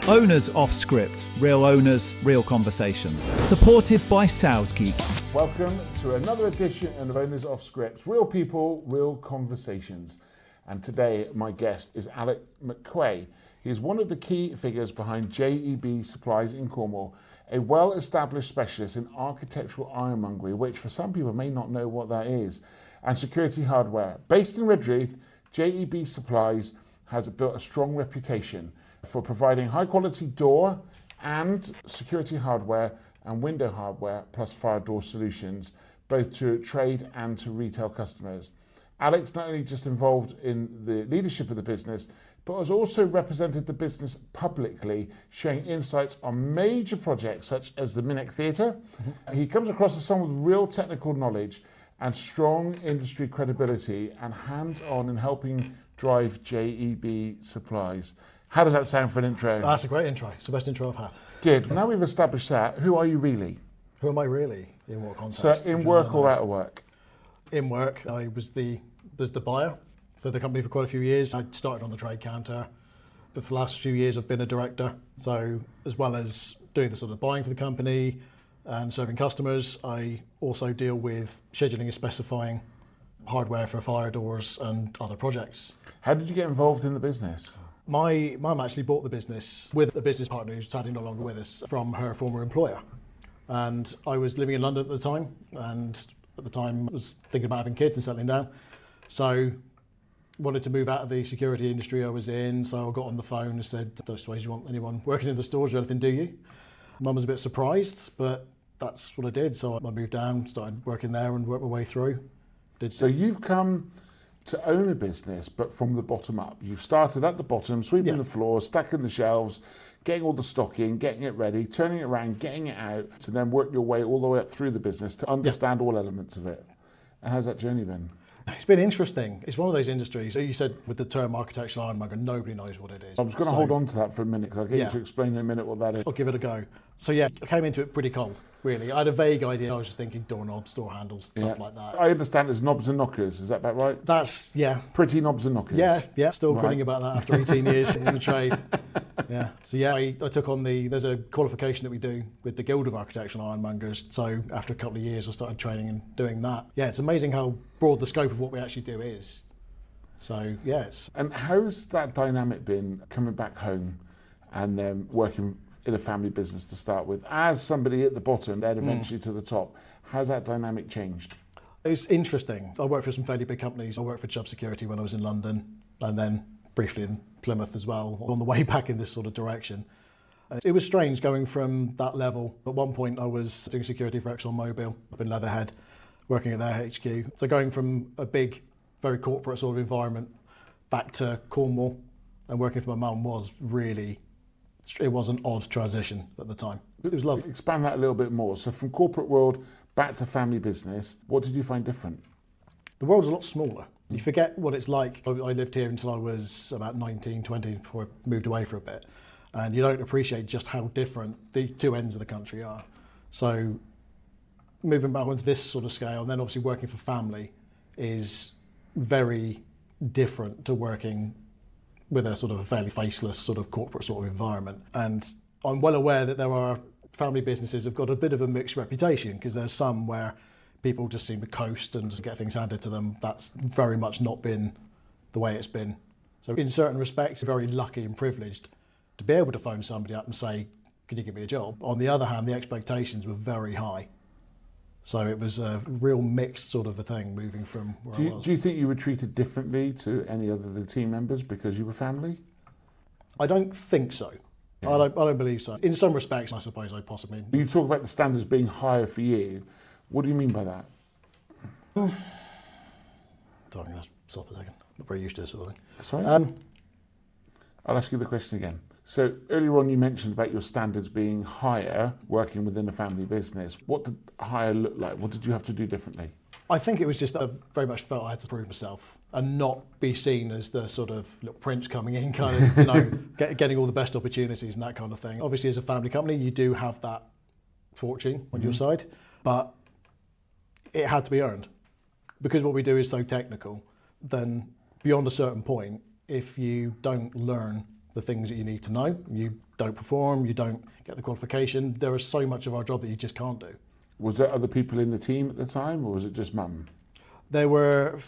Owners Off Script. Real owners, real conversations. Supported by SalesGeek. Welcome to another edition of Owners Off Script. Real people, real conversations. And today my guest is Alec McQuay. He is one of the key figures behind JEB Supplies in Cornwall, a well-established specialist in architectural ironmongery, which for some people may not know what that is, and security hardware. Based in Redruth, JEB Supplies has built a strong reputation for providing high-quality door and security hardware and window hardware, plus fire door solutions, both to trade and to retail customers. Alec's not only just involved in the leadership of the business, but has also represented the business publicly, sharing insights on major projects such as the Minnock Theatre. He comes across as someone with real technical knowledge and strong industry credibility and hands-on in helping drive JEB Supplies. How does that sound for an intro? That's a great intro. It's the best intro I've had. Good. Now we've established that, who are you really? Who am I really? In what context? So in work or out of work? In work, I was the buyer for the company for quite a few years. I started on the trade counter, but for the last few years I've been a director. So as well as doing the sort of buying for the company and serving customers, I also deal with scheduling and specifying hardware for fire doors and other projects. How did you get involved in the business? My mum actually bought the business with a business partner who's sadly no longer with us from her former employer. And I was living in London at the time, and at the time I was thinking about having kids and settling down. So wanted to move out of the security industry I was in, so I got on the phone and said, "Don't suppose you want anyone working in the stores or anything, do you?" Mum was a bit surprised, but that's what I did. So I moved down, started working there and worked my way through. So you've come to own a business, but from the bottom up. You've started at the bottom, sweeping the floor, stacking the shelves, getting all the stock in, getting it ready, turning it around, getting it out, to then work your way all the way up through the business to understand all elements of it. And how's that journey been? It's been interesting. It's one of those industries, you said with the term architectural ironmonger, nobody knows what it is. I was going to hold on to that for a minute, because I'll get you to explain in a minute what that is. I'll give it a go. So I came into it pretty cold, really. I had a vague idea. I was just thinking doorknobs, door handles, stuff like that. I understand there's knobs and knockers, is that about right? That's, Pretty knobs and knockers. Yeah, still grinning about that after 18 years in the trade. Yeah, so I took on there's a qualification that we do with the Guild of Architectural Ironmongers. So after a couple of years, I started training and doing that. Yeah, it's amazing how broad the scope of what we actually do is. So, yes. And how's that dynamic been coming back home and then working in a family business to start with, as somebody at the bottom, then eventually to the top? How's that dynamic changed? It's interesting. I worked for some fairly big companies. I worked for Chubb Security when I was in London, and then briefly in Plymouth as well, on the way back in this sort of direction. It was strange going from that level. At one point I was doing security for ExxonMobil up in Leatherhead, working at their HQ. So going from a big, very corporate sort of environment back to Cornwall and working for my mum was an odd transition at the time. It was lovely. Expand that a little bit more. So from corporate world back to family business, what did you find different? The world's a lot smaller. You forget what it's like. I lived here until I was about 19, 20 before I moved away for a bit. And you don't appreciate just how different the two ends of the country are. So moving back onto this sort of scale, and then obviously working for family is very different to working with a sort of a fairly faceless sort of corporate sort of environment. And I'm well aware that there are family businesses have got a bit of a mixed reputation, because there's some where people just seem to coast and just get things handed to them. That's very much not been the way it's been. So in certain respects, very lucky and privileged to be able to phone somebody up and say, "Can you give me a job?" On the other hand, the expectations were very high. So it was a real mixed sort of a thing moving from where I was. Do you think you were treated differently to any other of the team members because you were family? I don't think so. Yeah. I don't believe so. In some respects, I suppose I possibly... You talk about the standards being higher for you. What do you mean by that? Sorry, I'm going to stop a second. I'm not very used to this sort of thing. That's right. I'll ask you the question again. So earlier on you mentioned about your standards being higher working within a family business. What did higher look like? What did you have to do differently? I think it was just I very much felt I had to prove myself and not be seen as the sort of little prince coming in, kind of, getting all the best opportunities and that kind of thing. Obviously, as a family company, you do have that fortune on your side, but it had to be earned. Because what we do is so technical, then beyond a certain point, if you don't learn the things that you need to know. You don't perform, you don't get the qualification. There is so much of our job that you just can't do. Was there other people in the team at the time, or was it just Mum? There were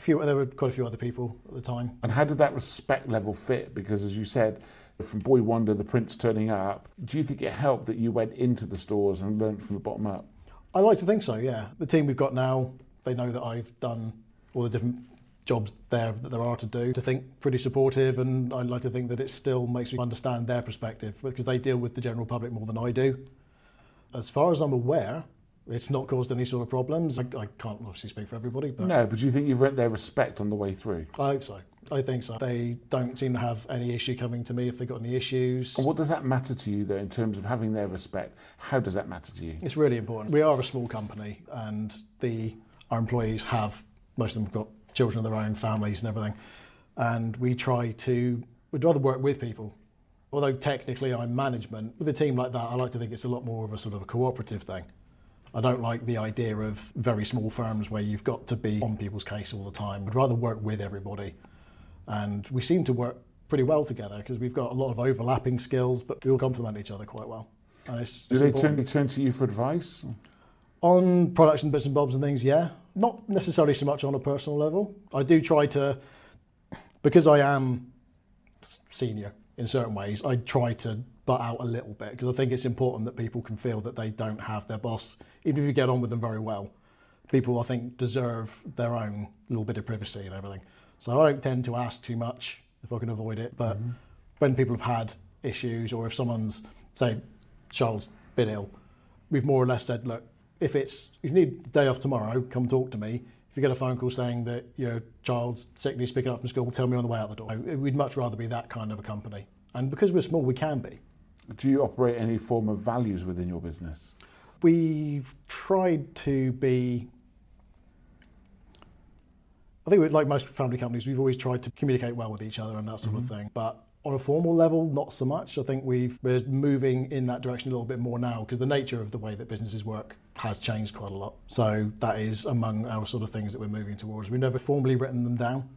quite a few other people at the time. And how did that respect level fit? Because as you said, from Boy Wonder, the Prince turning up, do you think it helped that you went into the stores and learned from the bottom up? I like to think so, yeah. The team we've got now, they know that I've done all the different jobs there that there are to do. To think pretty supportive, and I like to think that it still makes me understand their perspective because they deal with the general public more than I do. As far as I'm aware, it's not caused any sort of problems. I can't obviously speak for everybody, but... No, but do you think you've earned their respect on the way through? I hope so. I think so. They don't seem to have any issue coming to me if they've got any issues. And what does that matter to you, though, in terms of having their respect? How does that matter to you? It's really important. We are a small company, and our employees most of them have got children of their own, families and everything. And we'd rather work with people. Although technically I'm management, with a team like that, I like to think it's a lot more of a sort of a cooperative thing. I don't like the idea of very small firms where you've got to be on people's case all the time. I'd rather work with everybody. And we seem to work pretty well together because we've got a lot of overlapping skills, but we all complement each other quite well. And Do they turn to you for advice? On products and bits and bobs and things, yeah. Not necessarily so much on a personal level. I do try to, because I am senior in certain ways, I try to butt out a little bit because I think it's important that people can feel that they don't have their boss, even if you get on with them very well. People, I think, deserve their own little bit of privacy and everything. So I don't tend to ask too much if I can avoid it. But when people have had issues, or if someone's, say, child's been ill, we've more or less said, look, if you need a day off tomorrow, come talk to me. If you get a phone call saying that your child's sick and he's picking up from school, tell me on the way out the door. We'd much rather be that kind of a company. And because we're small, we can be. Do you operate any form of values within your business? We've tried to be... I think like most family companies, we've always tried to communicate well with each other and that sort of thing. But on a formal level, not so much. I think we're moving in that direction a little bit more now because the nature of the way that businesses work has changed quite a lot. So that is among our sort of things that we're moving towards. We've never formally written them down.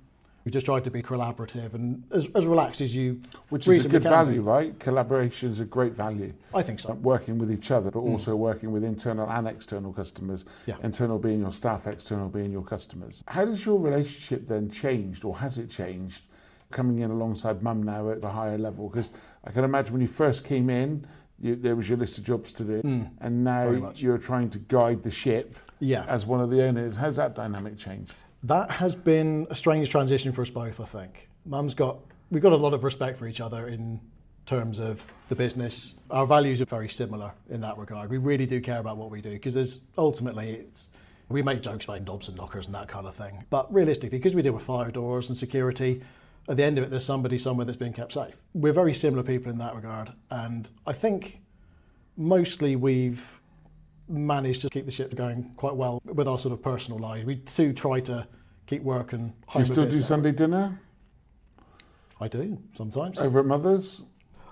We just tried to be collaborative and as relaxed as you Which is a good value, right? Collaboration is a great value. I think so. Working with each other, but also working with internal and external customers. Yeah. Internal being your staff, external being your customers. How does your relationship then changed, or has it changed, coming in alongside Mum now at the higher level? Because I can imagine when you first came in, there was your list of jobs to do, and now you're trying to guide the ship as one of the owners. How's that dynamic changed? That has been a strange transition for us both, I think. We've got a lot of respect for each other in terms of the business. Our values are very similar in that regard. We really do care about what we do because we make jokes about knobs and knockers and that kind of thing. But realistically, because we deal with fire doors and security, at the end of it, there's somebody somewhere that's being kept safe. We're very similar people in that regard. And I think mostly we've managed to keep the ship going quite well with our sort of personal lives. We do try to keep work and home. Do you still do Sunday dinner? I do, sometimes. Over at Mother's?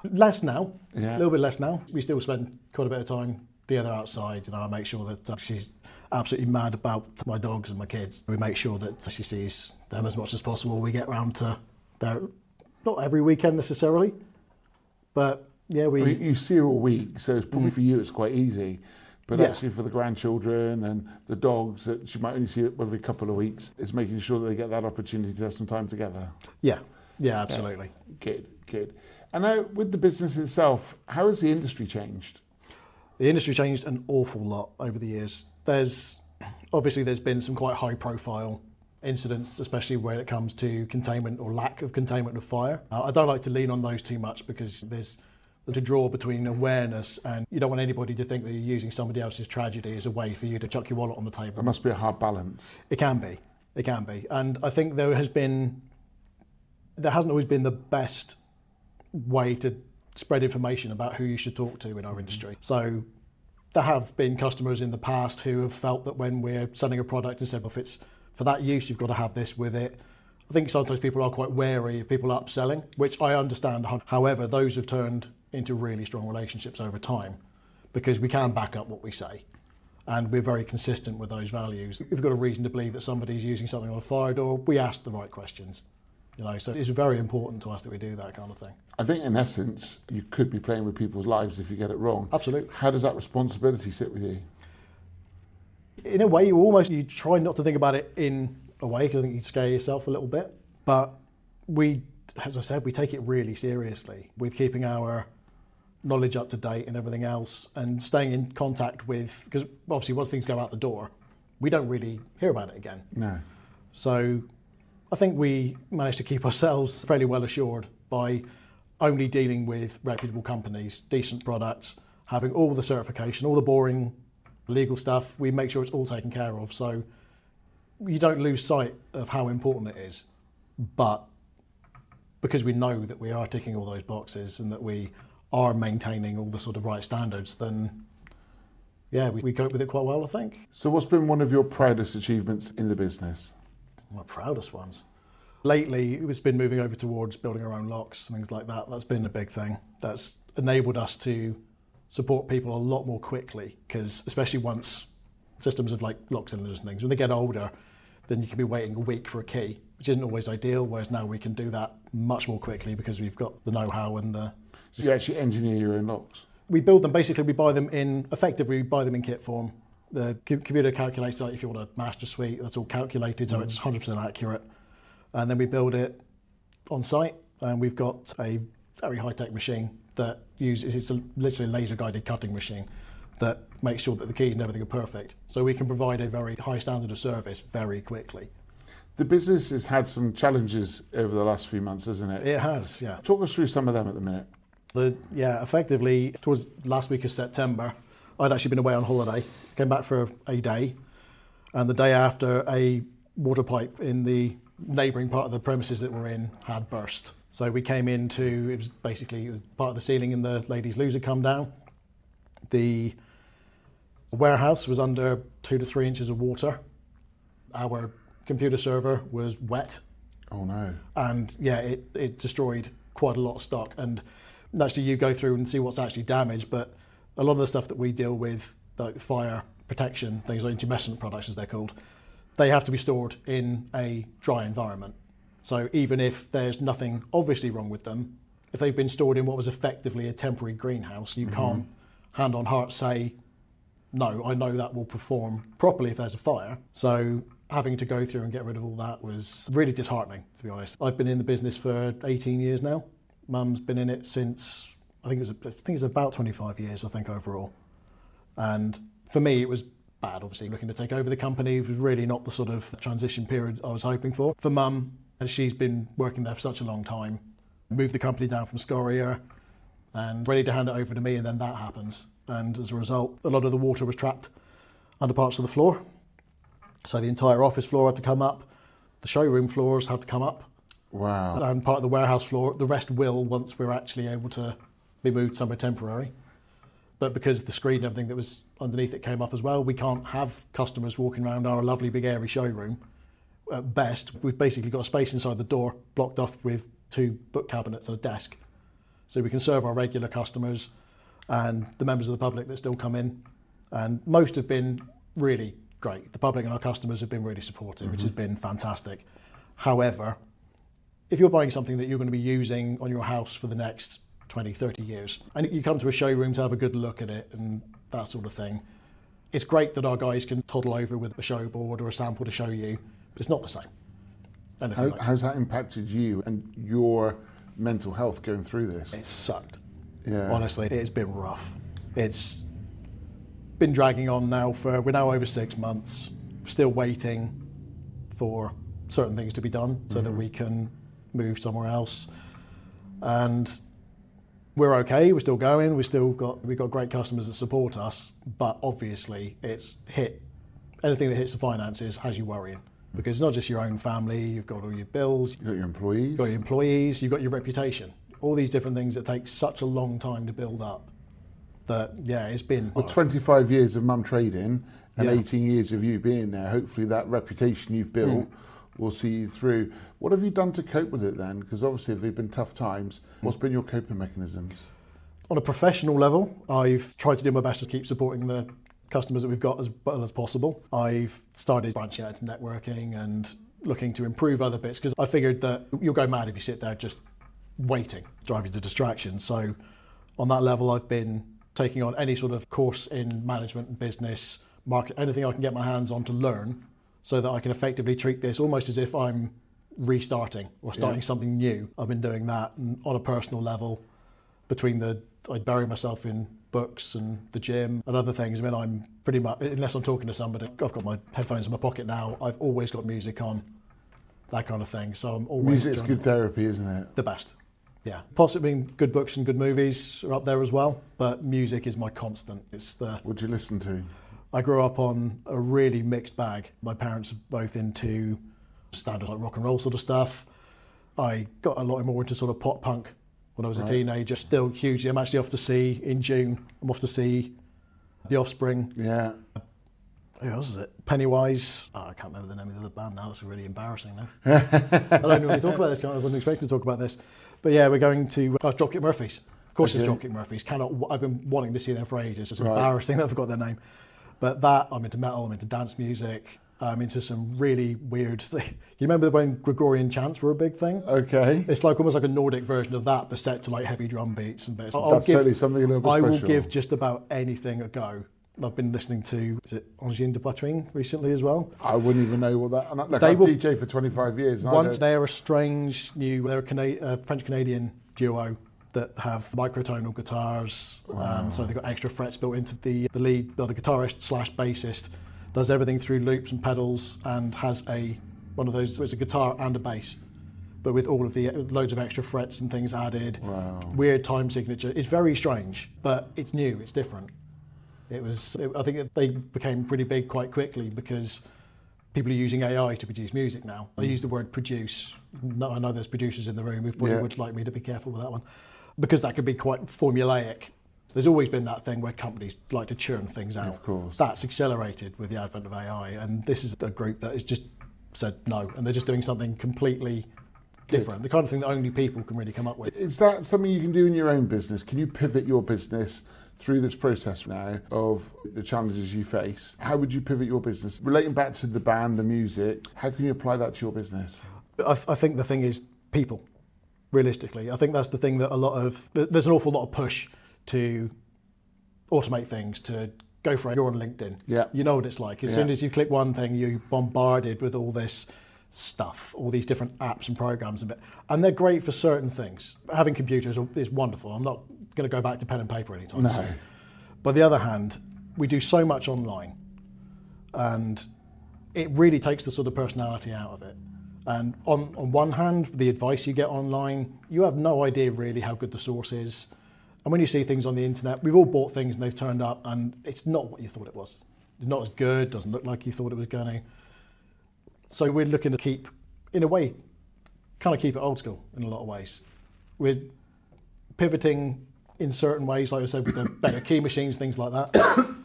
Less now, a Yeah. little bit less now. We still spend quite a bit of time together outside. I make sure that she's absolutely mad about my dogs and my kids. We make sure that she sees them as much as possible. We get round to there, not every weekend necessarily, but yeah, You see her all week, so it's probably for you it's quite easy. But actually for the grandchildren and the dogs that she might only see every couple of weeks, it's making sure that they get that opportunity to have some time together. Yeah, absolutely. Good. And now with the business itself, how has the industry changed? The industry changed an awful lot over the years. There's been some quite high profile incidents, especially when it comes to containment or lack of containment of fire. I don't like to lean on those too much because there's a draw between awareness and you don't want anybody to think that you're using somebody else's tragedy as a way for you to chuck your wallet on the table. There must be a hard balance. It can be. And I think there hasn't always been the best way to spread information about who you should talk to in our industry. So there have been customers in the past who have felt that when we're selling a product and said, well, if it's for that use, you've got to have this with it. I think sometimes people are quite wary of people upselling, which I understand. However, those have turned into really strong relationships over time because we can back up what we say and we're very consistent with those values. If we've got a reason to believe that somebody's using something on a fire door, we ask the right questions. So it's very important to us that we do that kind of thing. I think in essence, you could be playing with people's lives if you get it wrong. Absolutely. How does that responsibility sit with you? In a way, you try not to think about it in a way, because I think you'd scare yourself a little bit. But we, as I said, we take it really seriously with keeping our knowledge up to date and everything else, and staying in contact with, because obviously once things go out the door, we don't really hear about it again. No. So I think we managed to keep ourselves fairly well assured by only dealing with reputable companies, decent products, having all the certification, all the boring legal stuff. We make sure it's all taken care of, so you don't lose sight of how important it is. But because we know that we are ticking all those boxes and that we are maintaining all the sort of right standards, then yeah, we cope with it quite well, I think. So what's been one of your proudest achievements in the business? My proudest ones. Lately, it's been moving over towards building our own locks and things like that. That's been a big thing. That's enabled us to support people a lot more quickly, because especially once systems of like lock cylinders and things, when they get older, then you can be waiting a week for a key, which isn't always ideal, whereas now we can do that much more quickly because we've got the know-how and the... So you actually engineer your own locks? We build them, basically we buy them in kit form. The computer calculates, like if you want a master suite, that's all calculated, so it's 100% accurate. And then we build it on site, and we've got a very high-tech machine that uses, it's literally a laser-guided cutting machine that makes sure that the keys and everything are perfect. So we can provide a very high standard of service very quickly. The business has had some challenges over the last few months, hasn't it? It has, yeah. Talk us through some of them at the minute. Effectively, towards last week of September, I'd actually been away on holiday, came back for a day, and the day after, a water pipe in the neighbouring part of the premises that we're in had burst. So we came into, it was part of the ceiling in the ladies' loo had come down. The warehouse was under 2 to 3 inches of water. Our computer server was wet. Oh no. And yeah, it destroyed quite a lot of stock. And actually you go through and see what's actually damaged, but a lot of the stuff that we deal with, like fire protection, things like intumescent products as they're called, they have to be stored in a dry environment. So even if there's nothing obviously wrong with them, if they've been stored in what was effectively a temporary greenhouse, you can't hand on heart say, no, I know that will perform properly if there's a fire. So having to go through and get rid of all that was really disheartening, to be honest. I've been in the business for 18 years now. Mum's been in it since, I think it's about 25 years, I think, overall. And for me, it was bad, obviously, looking to take over the company. It was really not the sort of transition period I was hoping for. For Mum, as she's been working there for such a long time, moved the company down from Scoria and ready to hand it over to me, and then that happens. And as a result, a lot of the water was trapped under parts of the floor. So the entire office floor had to come up. The showroom floors had to come up. Wow. And part of the warehouse floor, the rest will once we're actually able to be moved somewhere temporary. But because the screen and everything that was underneath it came up as well, we can't have customers walking around our lovely big airy showroom. At best, we've basically got a space inside the door blocked off with 2 book cabinets and a desk. So we can serve our regular customers and the members of the public that still come in. And most have been really great. The public and our customers have been really supportive, which has been fantastic. However, if you're buying something that you're going to be using on your house for the next 20, 30 years, and you come to a showroom to have a good look at it and that sort of thing, it's great that our guys can toddle over with a show board or a sample to show you, but it's not the same. How's that impacted you and your mental health going through this? It sucked. Yeah. Honestly, it's been rough. It's been dragging on now we're now over 6 months, still waiting for certain things to be done so that we can move somewhere else. And we're okay, we're still going, we've got great customers that support us, but obviously anything that hits the finances has you worrying. Because it's not just your own family, you've got all your bills, You've got your employees. you've got your reputation. All these different things that take such a long time to build up. That, yeah, it's been... Well, 25 years of Mum trading and Yeah. 18 years of you being there, hopefully that reputation you've built will see you through. What have you done to cope with it then? Because obviously there have been tough times. What's been your coping mechanisms? On a professional level, I've tried to do my best to keep supporting the customers that we've got as well as possible. I've started branching out into networking and looking to improve other bits, because I figured that you'll go mad if you sit there just waiting, drive you to distraction. So on that level, I've been taking on any sort of course in management and business, market, anything I can get my hands on to learn, so that I can effectively treat this almost as if I'm restarting or starting something new. I've been doing that, and on a personal level, I bury myself in books and the gym and other things. I mean, I'm pretty much, unless I'm talking to somebody, I've got my headphones in my pocket now, I've always got music on, that kind of thing. So I'm always Music's good therapy, isn't it? the best. Yeah, possibly good books and good movies are up there as well, but music is my constant. What do you listen to? I grew up on a really mixed bag. My parents are both into standard like rock and roll sort of stuff. I got a lot more into sort of pop punk when I was a teenager. Still hugely. I'm actually off to see in June. I'm off to see The Offspring. Yeah. Who else is it? Pennywise. Oh, I can't remember the name of the band now. That's really embarrassing now. I don't normally talk about this. I wasn't expecting to talk about this. But yeah, we're going to Dropkick Murphys. Of course, it's Dropkick Murphys. I've been wanting to see them for ages. It's embarrassing that I forgot their name. But that, I'm into metal, I'm into dance music, I'm into some really weird things. You remember when Gregorian chants were a big thing? Okay. It's like almost like a Nordic version of that, but set to like heavy drum beats and bits. That's certainly something a little bit special. I will give just about anything a go. I've been listening to, is it Angine de Poitrine recently as well? I wouldn't even know what that. Look, I've DJed for 25 years. They're a strange new, they're a French-Canadian duo that have microtonal guitars. So they've got extra frets built into the lead, or the guitarist / bassist does everything through loops and pedals, and has one of those, it's a guitar and a bass, but with all of the loads of extra frets and things added. Wow. Weird time signature. It's very strange, but it's new, it's different. I think they became pretty big quite quickly because people are using AI to produce music now. I use the word produce. No, I know there's producers in the room who probably would like me to be careful with that one, because that could be quite formulaic. There's always been that thing where companies like to churn things out. Of course. That's accelerated with the advent of AI, and this is a group that has just said no, and they're just doing something completely different. The kind of thing that only people can really come up with. Is that something you can do in your own business? Can you pivot your business through this process now of the challenges you face? How would you pivot your business? Relating back to the band, the music, how can you apply that to your business? I think the thing is people, realistically. I think that's the thing that there's an awful lot of push to automate things, to go for it. You're on LinkedIn. Yeah. You know what it's like. As soon as you click one thing, you're bombarded with all this stuff, all these different apps and programs and they're great for certain things. Having computers is wonderful. I'm not going to go back to pen and paper anytime soon. But on the other hand, we do so much online, and it really takes the sort of personality out of it. And on one hand, the advice you get online, you have no idea really how good the source is. And when you see things on the internet, we've all bought things and they've turned up and it's not what you thought it was. It's not as good, doesn't look like you thought it was going to. So we're looking to keep, in a way, kind of keep it old school in a lot of ways. We're pivoting in certain ways, like I said, with the better key machines, things like that.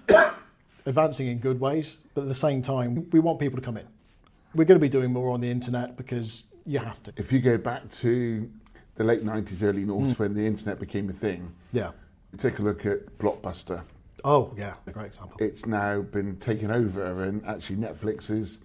Advancing in good ways, but at the same time, we want people to come in. We're going to be doing more on the internet because you have to. If you go back to the late 90s, early noughts, when the internet became a thing, take a look at Blockbuster. Oh, yeah, a great example. It's now been taken over, and actually Netflix is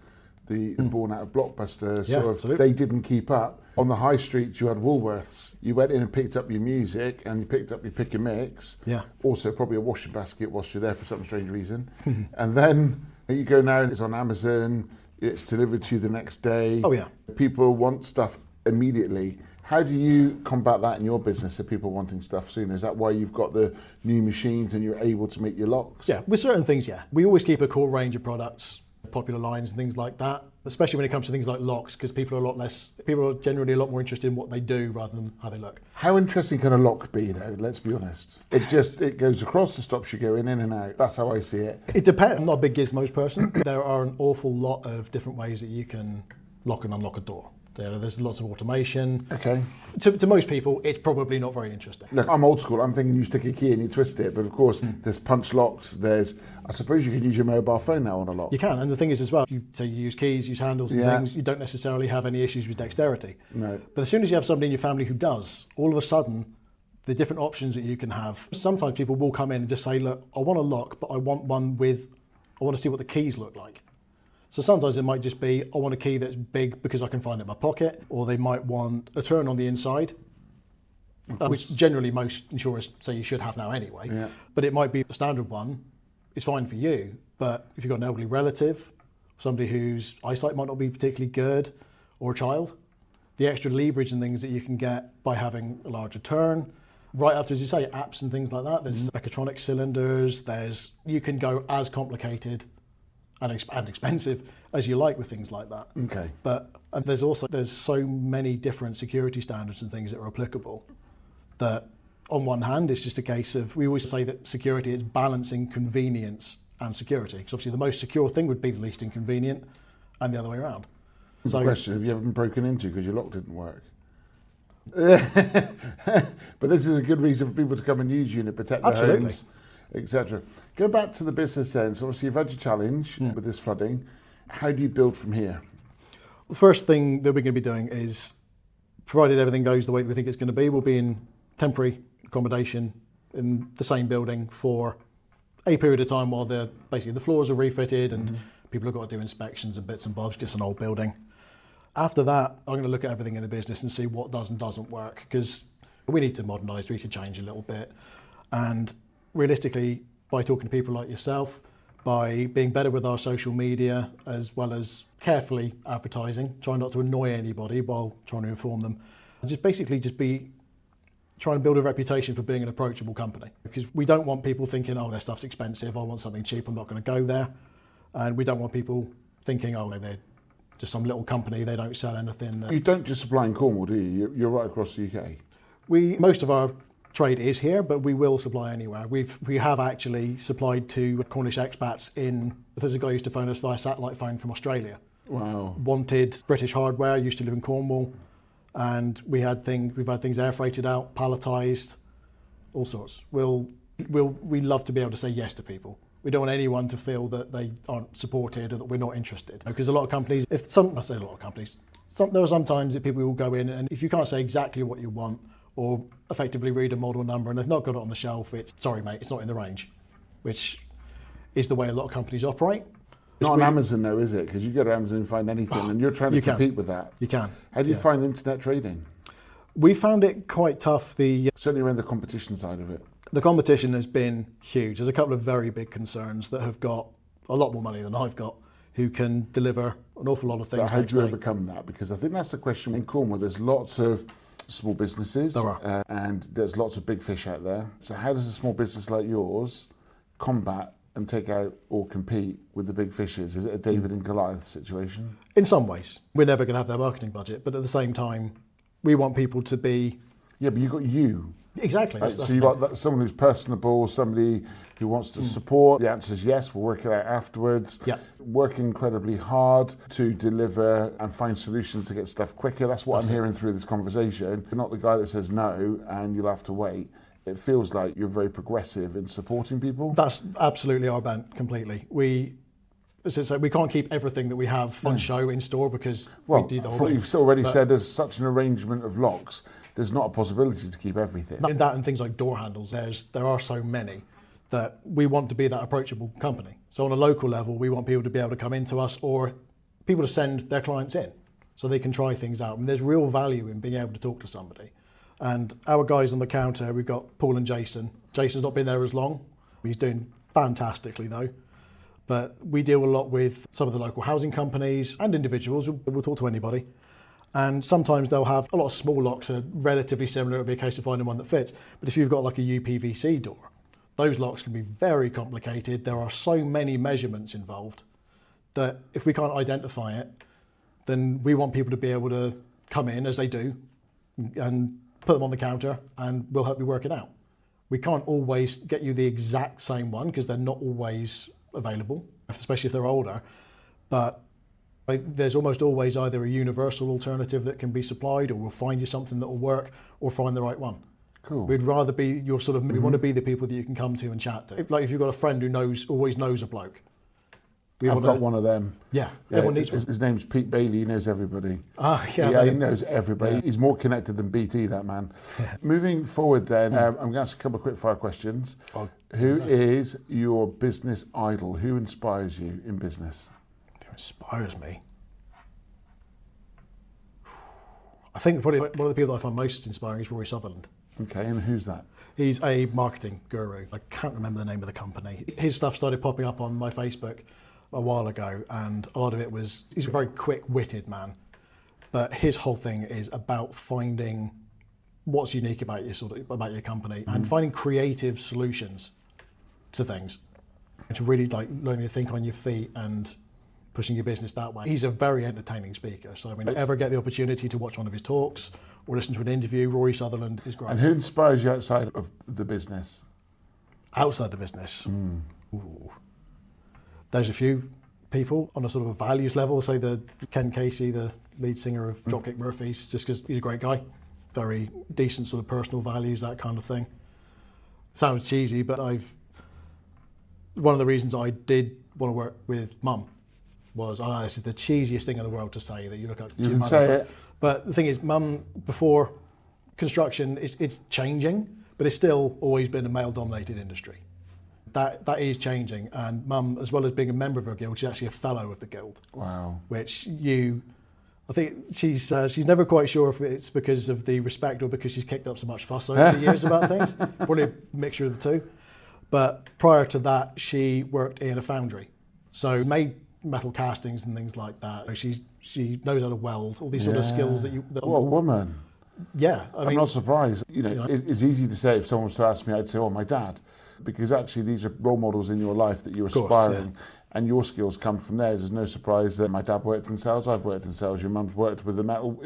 the born out of Blockbuster. Absolutely. They didn't keep up. On the high streets, you had Woolworths. You went in and picked up your music, and you picked up your pick and mix. Yeah. Also, probably a washing basket whilst you're there for some strange reason. And then you go now, it's on Amazon. It's delivered to you the next day. Oh, yeah. People want stuff immediately. How do you combat that in your business, of people wanting stuff sooner? Is that why you've got the new machines and you're able to make your locks? Yeah, with certain things, yeah. We always keep a core range of products, popular lines and things like that, especially when it comes to things like locks, because people are generally a lot more interested in what they do rather than how they look. How interesting can a lock be, though? Let's be honest. It goes across, it stops you going in and out. That's how I see it. It depends. I'm not a big gizmos person. There are an awful lot of different ways that you can lock and unlock a door. There's lots of automation. Okay. To most people, it's probably not very interesting. Look, I'm old school. I'm thinking you stick a key and you twist it. But of course, there's punch locks. I suppose you can use your mobile phone now on a lock. You can. And the thing is as well, you use keys, use handles and things, you don't necessarily have any issues with dexterity. No. But as soon as you have somebody in your family who does, all of a sudden, the different options that you can have. Sometimes people will come in and just say, look, I want a lock, but I want to see what the keys look like. So sometimes it might just be, I want a key that's big because I can find it in my pocket, or they might want a turn on the inside, which generally most insurers say you should have now anyway. Yeah. But it might be a standard one, it's fine for you, but if you've got an elderly relative, somebody whose eyesight might not be particularly good, or a child, the extra leverage and things that you can get by having a larger turn, right up to, as you say, apps and things like that. There's mechatronic cylinders, you can go as complicated and expensive as you like with things like that. Okay. And there's so many different security standards and things that are applicable that on one hand, it's just a case of, we always say that security is balancing convenience and security. Because obviously the most secure thing would be the least inconvenient, and the other way around. So, question, have you ever been broken into because your lock didn't work? But this is a good reason for people to come and use you and protect their homes, etc. Go back to the business then. So obviously you've had your challenge with this flooding. How do you build from here? The first thing that we're going to be doing is, provided everything goes the way that we think it's going to be, we'll be in temporary accommodation in the same building for a period of time while basically the floors are refitted and people have got to do inspections and bits and bobs, just an old building. After that, I'm going to look at everything in the business and see what does and doesn't work, because we need to modernise, we need to change a little bit. And realistically, by talking to people like yourself, by being better with our social media, as well as carefully advertising, trying not to annoy anybody while trying to inform them, just be trying to build a reputation for being an approachable company. Because we don't want people thinking, oh, their stuff's expensive, I want something cheap, I'm not going to go there. And we don't want people thinking, oh, they're just some little company, they don't sell anything. You don't just supply in Cornwall, do you? You're right across the UK. Most of our trade is here, but we will supply anywhere. We have actually supplied to Cornish expats there's a guy who used to phone us via satellite phone from Australia. Wow. Wanted British hardware, used to live in Cornwall, and we've had things air freighted out, palletized, all sorts. We love to be able to say yes to people. We don't want anyone to feel that they aren't supported or that we're not interested. Because a lot of companies, there are some times that people will go in, and if you can't say exactly what you want or effectively read a model number and they've not got it on the shelf, it's, sorry mate, it's not in the range, which is the way a lot of companies operate. Not on Amazon though, is it? Because you go to Amazon and find anything, and you're trying to compete with that. You can. How do you find internet trading? We found it quite tough. Certainly around the competition side of it. The competition has been huge. There's a couple of very big concerns that have got a lot more money than I've got, who can deliver an awful lot of things. How do you overcome that? Because I think that's the question. In Cornwall, there's lots of small businesses, and there's lots of big fish out there. So how does a small business like yours combat and take out or compete with the big fishes? Is it a David and Goliath situation? In some ways. We're never going to have their marketing budget, but at the same time, we want people to be... Yeah, but you've got you. Exactly. Right? So you've got someone who's personable, somebody who wants to support. The answer is yes, we'll work it out afterwards. Yeah. Work incredibly hard to deliver and find solutions to get stuff quicker. That's what I'm hearing through this conversation. You're not the guy that says no and you'll have to wait. It feels like you're very progressive in supporting people. That's absolutely our bent, completely. As I say, we can't keep everything that we have on show in store because we do the whole thing. You've already said there's such an arrangement of locks. There's not a possibility to keep everything. That and things like door handles, there are so many that we want to be that approachable company. So on a local level, we want people to be able to come into us or people to send their clients in so they can try things out. And there's real value in being able to talk to somebody. And our guys on the counter, we've got Paul and Jason. Jason's not been there as long. He's doing fantastically though. But we deal a lot with some of the local housing companies and individuals. We'll talk to anybody. And sometimes they'll have a lot of small locks are relatively similar. It'll be a case of finding one that fits. But if you've got like a UPVC door, those locks can be very complicated. There are so many measurements involved that if we can't identify it, then we want people to be able to come in, as they do, and put them on the counter and we'll help you work it out. We can't always get you the exact same one because they're not always available, especially if they're older. But there's almost always either a universal alternative that can be supplied, or we'll find you something that will work, or find the right one. Cool. We'd rather be your sort of, we want to be the people that you can come to and chat to. If you've got a friend who always knows a bloke. I've got one of them. Yeah, everyone needs one. His name's Pete Bailey, he knows everybody. Yeah, he knows everybody. Yeah. He's more connected than BT, that man. Yeah. Moving forward then, I'm going to ask a couple of quick fire questions. Who is your business idol? Who inspires you in business? Inspires me. I think probably one of the people that I find most inspiring is Rory Sutherland. Okay, and who's that? He's a marketing guru. I can't remember the name of the company. His stuff started popping up on my Facebook a while ago, and a lot of it was, he's a very quick-witted man, but his whole thing is about finding what's unique about your company and finding creative solutions to things. It's really like learning to think on your feet and pushing your business that way. He's a very entertaining speaker. So I mean, if you ever get the opportunity to watch one of his talks or listen to an interview, Rory Sutherland is great. And who inspires you outside of the business? Outside the business? Ooh. There's a few people on a sort of a values level, say the Ken Casey, the lead singer of Dropkick Murphys, just because he's a great guy. Very decent sort of personal values, that kind of thing. Sounds cheesy, but one of the reasons I did want to work with Mum was, I know this is the cheesiest thing in the world to say, that you look up to You your can mum, say it. But the thing is, Mum, before construction, it's changing, but it's still always been a male-dominated industry. That is changing, and Mum, as well as being a member of her guild, she's actually a fellow of the guild. Wow. Which I think she's never quite sure if it's because of the respect or because she's kicked up so much fuss over the years about things. Probably a mixture of the two. But prior to that, she worked in a foundry, so made metal castings and things like that. She knows how to weld, all these sort of skills that What a woman. Yeah, I'm not surprised. It's easy to say. If someone was to ask me, I'd say, oh, my dad. Because actually these are role models in your life that you're aspiring, and your skills come from theirs. There's no surprise that my dad worked in sales, I've worked in sales, your mum's worked with the metal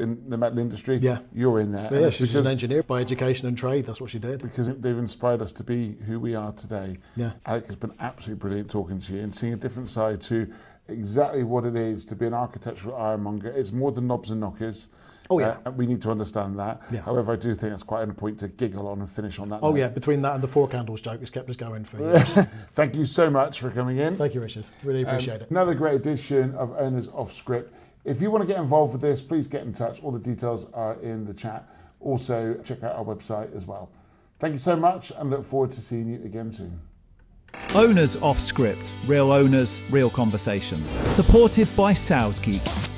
industry, you're in there. Yeah, she's an engineer by education and trade, that's what she did. Because they've inspired us to be who we are today. Yeah. Alec, has been absolutely brilliant talking to you and seeing a different side to exactly what it is to be an architectural ironmonger. It's more than knobs and knockers. Oh yeah. We need to understand that. Yeah. However, I do think it's quite a point to giggle on and finish on that Oh note. yeah, between that and the four candles joke, it's kept us going for years. Thank you so much for coming in. Thank you, Richard. Really appreciate it. Another great edition of Owners Off Script. If you want to get involved with this, please get in touch. All the details are in the chat. Also, check out our website as well. Thank you so much, and look forward to seeing you again soon. Owners Off Script. Real owners, real conversations. Supported by SoundGeek.